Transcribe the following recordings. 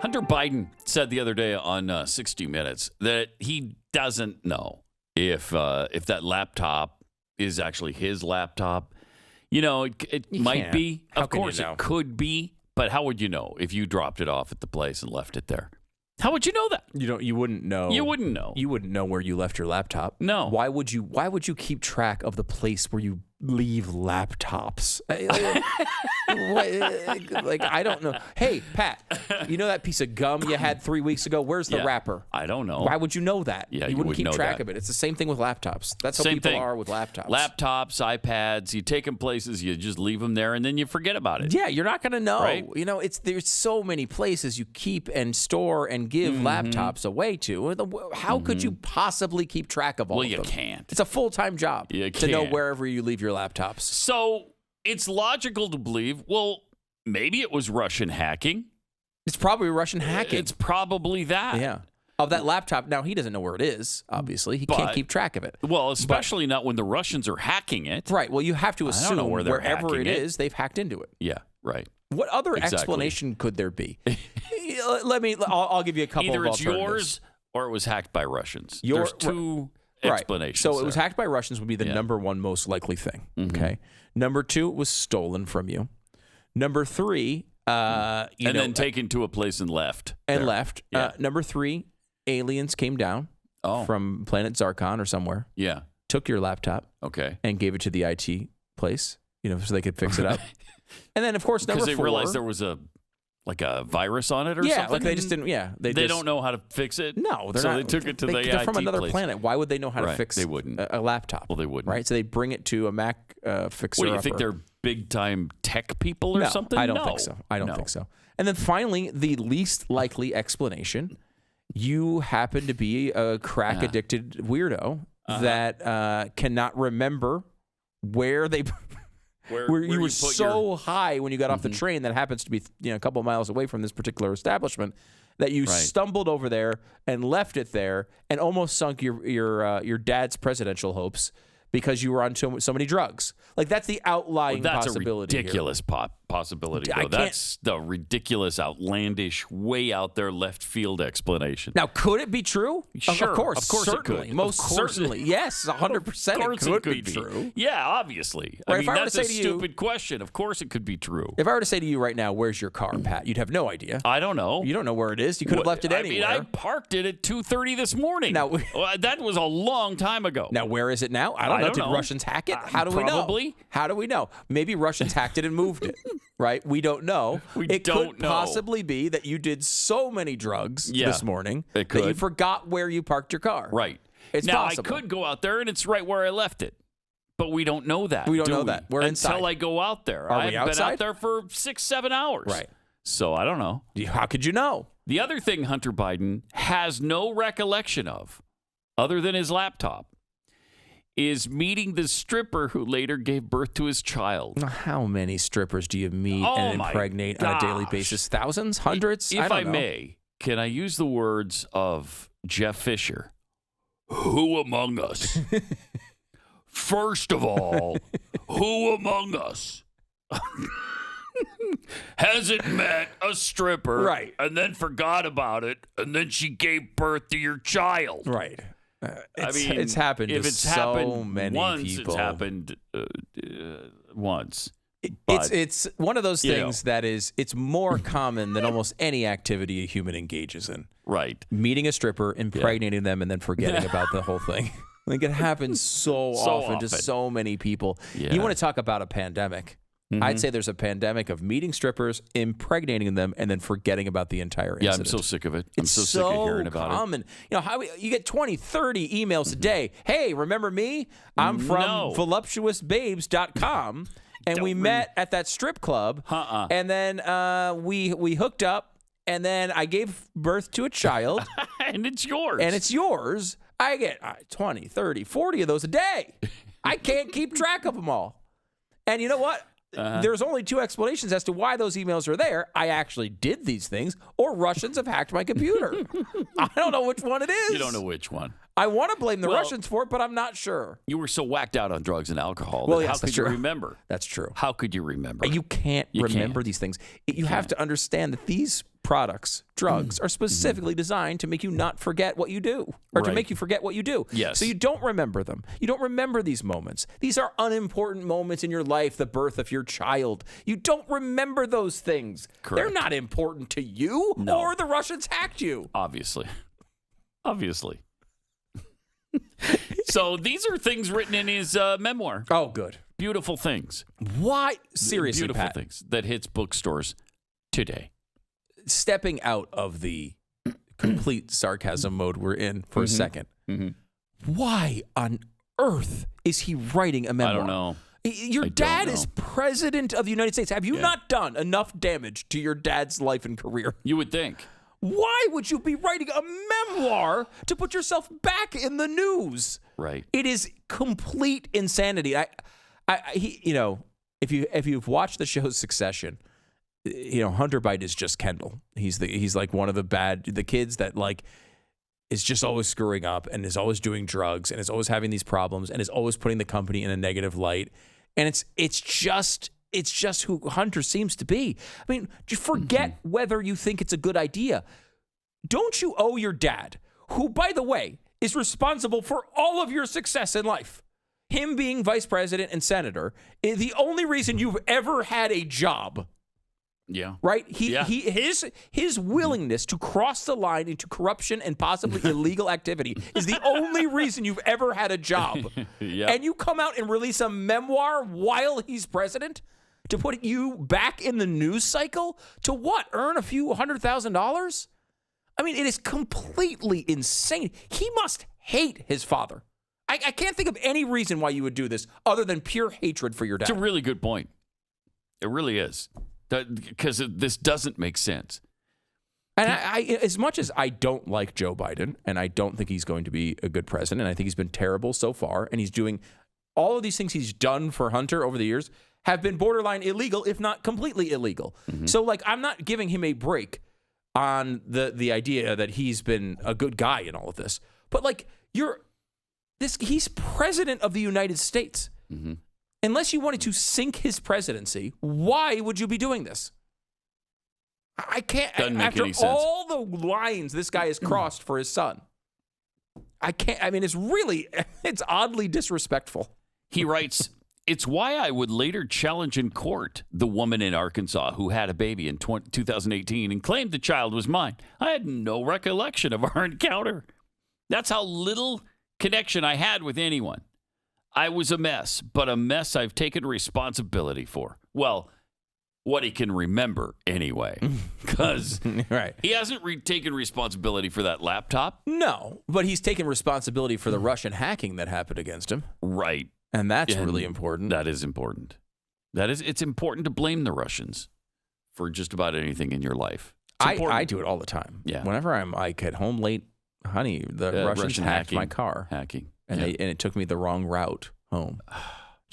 Hunter Biden said the other day on 60 Minutes that he doesn't know if that laptop is actually his laptop. You know, it might be. Of course, it could be. But how would you know if you dropped it off at the place and left it there? How would you know that? You wouldn't know. You wouldn't know. You wouldn't know where you left your laptop. No. Why would you keep track of the place where you leave laptops? Like, I don't know. Hey, Pat, you know that piece of gum you had 3 weeks ago? Where's the wrapper? I don't know. Why would you know that? Yeah, you wouldn't keep track that. of it. It's the same thing with laptops. That's how people are with laptops. Laptops, iPads, you take them places, you just leave them there, and then you forget about it. Yeah, you're not going to know. Right? You know, there's so many places you keep and store and give laptops away to. How could you possibly keep track of all of them? Well, you can't. It's a full-time job You to know can't. wherever you leave your laptops. So it's logical to believe, well, maybe it was Russian hacking. It's probably Russian hacking. It's probably that. Yeah. Of that laptop. Now, he doesn't know where it is, obviously. He can't keep track of it. Well, especially not when the Russians are hacking it. Right. Well, you have to assume know where they're wherever hacking it is, they've hacked into it. Yeah, right. What other explanation could there be? I'll give you a couple Either of it's alternatives. yours or it was hacked by Russians. Your- There's two explanations. So it was there. hacked by Russians would be the number one most likely thing. Okay. Number two, it was stolen from you. Number three, then taken to a place and left. Yeah. Number three, aliens came down from planet Zarkon or somewhere. Yeah. Took your laptop. Okay. And gave it to the IT place, so they could fix it up. And then, of course, number four. Because they realized there was a virus on it or something? Like they just didn't, They don't know how to fix it? No, they're so not. They took it to the IT They're from another place. planet. Why would they know how to fix they wouldn't. a laptop? Well, they wouldn't. Right? So they bring it to a Mac fixer. What, do you think they're big-time tech people or something? I don't think so. I don't think so. And then finally, the least likely explanation, you happen to be a crack-addicted weirdo that cannot remember where they... Where you were so high when you got off the train that happens to be a couple miles away from this particular establishment that you stumbled over there and left it there and almost sunk your dad's presidential hopes because you were on so many drugs. Like, that's the outlying possibility. That's a ridiculous possibility, though. That's the ridiculous, outlandish, way out there left field explanation. Now, could it be true? Sure. Of course Certainly. It could. Most certainly. Yes, 100% it could be true. Yeah, obviously. Right, I mean, that's a stupid question. Of course it could be true. If I were to say to you right now, where's your car, Pat? You'd have no idea. I don't know. You don't know where it is. You could have left it anywhere. I parked it at 2:30 this morning. Now, that was a long time ago. Now, where is it now? I don't know. Did Russians hack it? How do we know? Probably. How do we know? Maybe Russians hacked it and moved it, right? We don't know. It could possibly be that you did so many drugs this morning that you forgot where you parked your car. Right. It's now, possible. I could go out there and it's right where I left it. But we don't know that. We don't know that. We're inside. Until I go out there. Are we I've been outside? out there for 6-7 hours. Right. So I don't know. How could you know? The other thing Hunter Biden has no recollection of, other than his laptop, is meeting the stripper who later gave birth to his child. How many strippers do you meet and impregnate on a daily basis? Thousands? Hundreds? If I may, can I use the words of Jeff Fisher? Who among us? First of all, who among us hasn't met a stripper and then forgot about it and then she gave birth to your child? Right. It's happened if to it's so happened many once, people. It's happened once. It's one of those things that it's more common than almost any activity a human engages in. Right. Meeting a stripper, impregnating them, and then forgetting about the whole thing. Like, it happens so often to so many people. Yeah. You want to talk about a pandemic. I'd say there's a pandemic of meeting strippers, impregnating them, and then forgetting about the entire incident. Yeah, I'm so sick of it. I'm so sick of hearing about common. You get 20, 30 emails a day. Hey, remember me? I'm from voluptuousbabes.com, and we met at that strip club, and then we hooked up, and then I gave birth to a child. And it's yours. And it's yours. I get 20, 30, 40 of those a day. I can't keep track of them all. And you know what? There's only two explanations as to why those emails are there. I actually did these things, or Russians have hacked my computer. I don't know which one it is. You don't know which one. I want to blame the Russians for it, but I'm not sure. You were so whacked out on drugs and alcohol. Well, that yes, how could you remember? That's true. How could you remember? You can't remember these things. You have to understand that these products, drugs, are specifically designed to make you not forget what you do, or to make you forget what you do. Yes. So you don't remember them. You don't remember these moments. These are unimportant moments in your life, the birth of your child. You don't remember those things. Correct. They're not important to you, or the Russians hacked you. Obviously. So these are things written in his memoir. Oh, good. Beautiful things. Why? Seriously, Beautiful Pat. things that hits bookstores today. Stepping out of the complete sarcasm mode we're in for a second, why on earth is he writing a memoir? I don't know. Your dad is president of the United States. Have you not done enough damage to your dad's life and career? You would think. Why would you be writing a memoir to put yourself back in the news? Right. It is complete insanity. If you've watched the show Succession, Hunter Biden is just Kendall. He's like one of the kids that like is just always screwing up and is always doing drugs and is always having these problems and is always putting the company in a negative light. And it's just who Hunter seems to be. I mean, just forget whether you think it's a good idea. Don't you owe your dad, who, by the way, is responsible for all of your success in life, him being vice president and senator, is the only reason you've ever had a job. Yeah. Right? His willingness to cross the line into corruption and possibly illegal activity is the only reason you've ever had a job. And you come out and release a memoir while he's president to put you back in the news cycle to what? Earn a few $100,000? I mean, it is completely insane. He must hate his father. I can't think of any reason why you would do this other than pure hatred for your dad. It's a really good point. It really is. Because this doesn't make sense. And I, as much as I don't like Joe Biden, and I don't think he's going to be a good president, and I think he's been terrible so far, and he's doing all of these things he's done for Hunter over the years have been borderline illegal, if not completely illegal. So, like, I'm not giving him a break on the idea that he's been a good guy in all of this. But, like, he's president of the United States. Unless you wanted to sink his presidency, why would you be doing this? I can't. Doesn't make after any sense. all the lines this guy has crossed for his son, I can't. I mean, it's oddly disrespectful. He writes, "It's why I would later challenge in court the woman in Arkansas who had a baby in 2018 and claimed the child was mine. I had no recollection of our encounter. That's how little connection I had with anyone. I was a mess, but a mess I've taken responsibility for." Well, what he can remember anyway, because he hasn't taken responsibility for that laptop. No, but he's taken responsibility for the Russian hacking that happened against him. Right. And that's really important. That is important. It's important to blame the Russians for just about anything in your life. I do it all the time. Yeah. Whenever I'm like at home late, honey, the Russians hacked my car. Hacking. And it took me the wrong route home.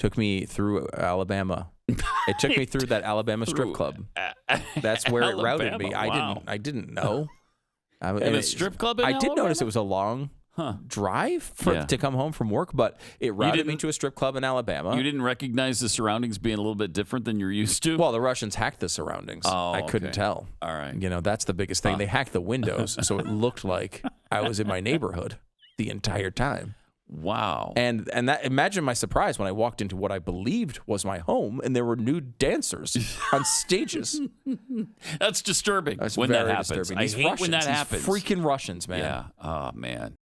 Took me through Alabama. It took me through that Alabama strip club. That's where it routed me. Wow. I didn't know. And a strip club in I Alabama? did notice it was a long drive to come home from work, but it routed me to a strip club in Alabama. You didn't recognize the surroundings being a little bit different than you're used to? Well, the Russians hacked the surroundings. I couldn't tell. All right. That's the biggest thing. They hacked the windows, so it looked like I was in my neighborhood the entire time. Wow. And that, imagine my surprise when I walked into what I believed was my home and there were nude dancers on stages. That's disturbing. That's when very that happens. disturbing. I hate when that happens. Freaking Russians, man. Yeah. Oh, man.